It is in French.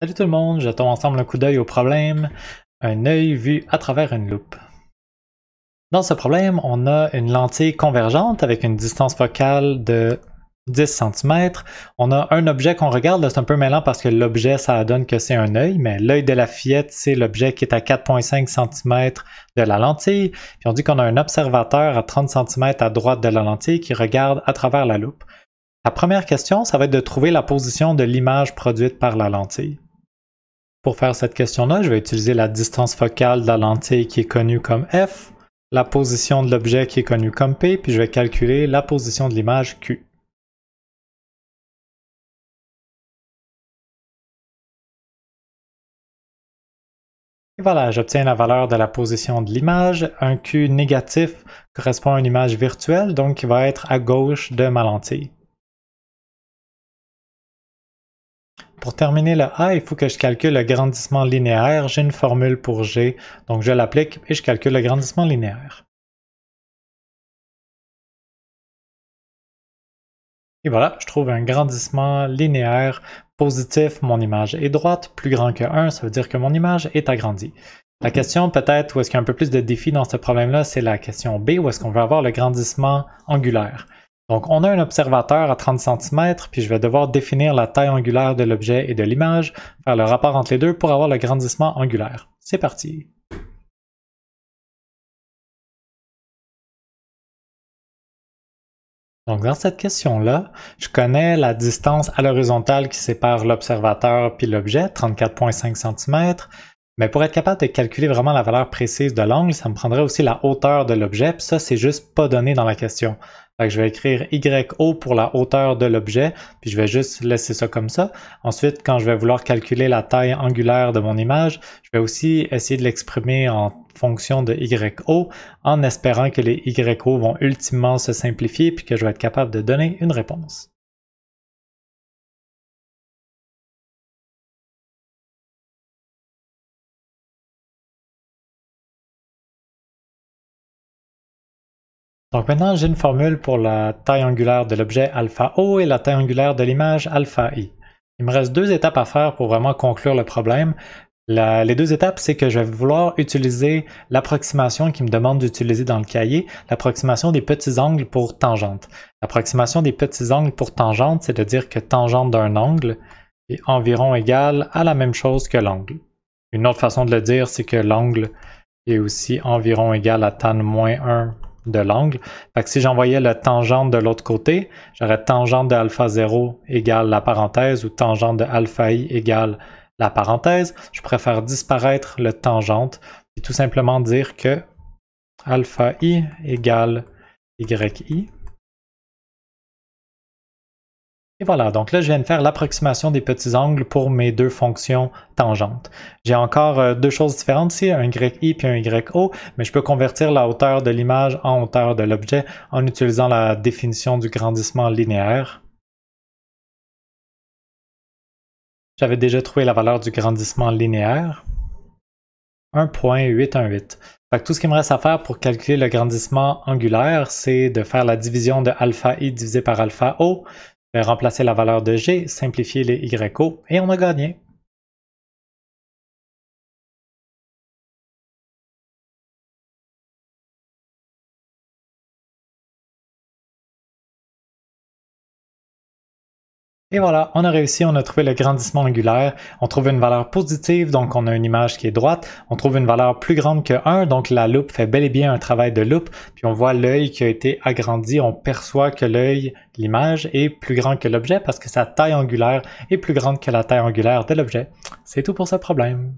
Salut tout le monde, jetons ensemble un coup d'œil au problème, un œil vu à travers une loupe. Dans ce problème, on a une lentille convergente avec une distance focale de 10 cm. On a un objet qu'on regarde, c'est un peu mêlant parce que l'objet, ça donne que c'est un œil, mais l'œil de la fillette, c'est l'objet qui est à 4,5 cm de la lentille. Puis on dit qu'on a un observateur à 30 cm à droite de la lentille qui regarde à travers la loupe. La première question, ça va être de trouver la position de l'image produite par la lentille. Pour faire cette question-là, je vais utiliser la distance focale de la lentille qui est connue comme f, la position de l'objet qui est connue comme p, puis je vais calculer la position de l'image q. Et voilà, j'obtiens la valeur de la position de l'image. Un q négatif correspond à une image virtuelle, donc qui va être à gauche de ma lentille. Pour terminer le A, il faut que je calcule le grandissement linéaire. J'ai une formule pour G, donc je l'applique et je calcule le grandissement linéaire. Et voilà, je trouve un grandissement linéaire positif. Mon image est droite, plus grand que 1, ça veut dire que mon image est agrandie. La question peut-être où est-ce qu'il y a un peu plus de défis dans ce problème-là, c'est la question B, où est-ce qu'on veut avoir le grandissement angulaire. Donc, on a un observateur à 30 cm, puis je vais devoir définir la taille angulaire de l'objet et de l'image, faire le rapport entre les deux pour avoir le grandissement angulaire. C'est parti! Donc, dans cette question-là, je connais la distance à l'horizontale qui sépare l'observateur puis l'objet, 34,5 cm. Mais pour être capable de calculer vraiment la valeur précise de l'angle, ça me prendrait aussi la hauteur de l'objet, puis ça, c'est juste pas donné dans la question. Fait que je vais écrire YO pour la hauteur de l'objet, puis je vais juste laisser ça comme ça. Ensuite, quand je vais vouloir calculer la taille angulaire de mon image, je vais aussi essayer de l'exprimer en fonction de YO, en espérant que les YO vont ultimement se simplifier, puis que je vais être capable de donner une réponse. Donc maintenant, j'ai une formule pour la taille angulaire de l'objet alpha O et la taille angulaire de l'image alpha I. Il me reste deux étapes à faire pour vraiment conclure le problème. Les deux étapes, c'est que je vais vouloir utiliser l'approximation qui me demande d'utiliser dans le cahier, l'approximation des petits angles pour tangente. L'approximation des petits angles pour tangente, c'est de dire que tangente d'un angle est environ égal à la même chose que l'angle. Une autre façon de le dire, c'est que l'angle est aussi environ égal à tan moins 1 de l'angle. Fait que si j'envoyais le tangente de l'autre côté, j'aurais tangente de alpha 0 égale la parenthèse ou tangente de alpha i égale la parenthèse. Je préfère disparaître le tangente et tout simplement dire que alpha i égale yi. Et voilà, donc là je viens de faire l'approximation des petits angles pour mes deux fonctions tangentes. J'ai encore deux choses différentes ici, un yi et un yo, mais je peux convertir la hauteur de l'image en hauteur de l'objet en utilisant la définition du grandissement linéaire. J'avais déjà trouvé la valeur du grandissement linéaire, 1,818. Fait que tout ce qu'il me reste à faire pour calculer le grandissement angulaire, c'est de faire la division de alpha i divisé par alpha o, je vais remplacer la valeur de g, simplifier les yo, et on a gagné. Et voilà, on a réussi, on a trouvé le grandissement angulaire, on trouve une valeur positive, donc on a une image qui est droite, on trouve une valeur plus grande que 1, donc la loupe fait bel et bien un travail de loupe, puis on voit l'œil qui a été agrandi, on perçoit que l'œil, l'image, est plus grand que l'objet parce que sa taille angulaire est plus grande que la taille angulaire de l'objet. C'est tout pour ce problème.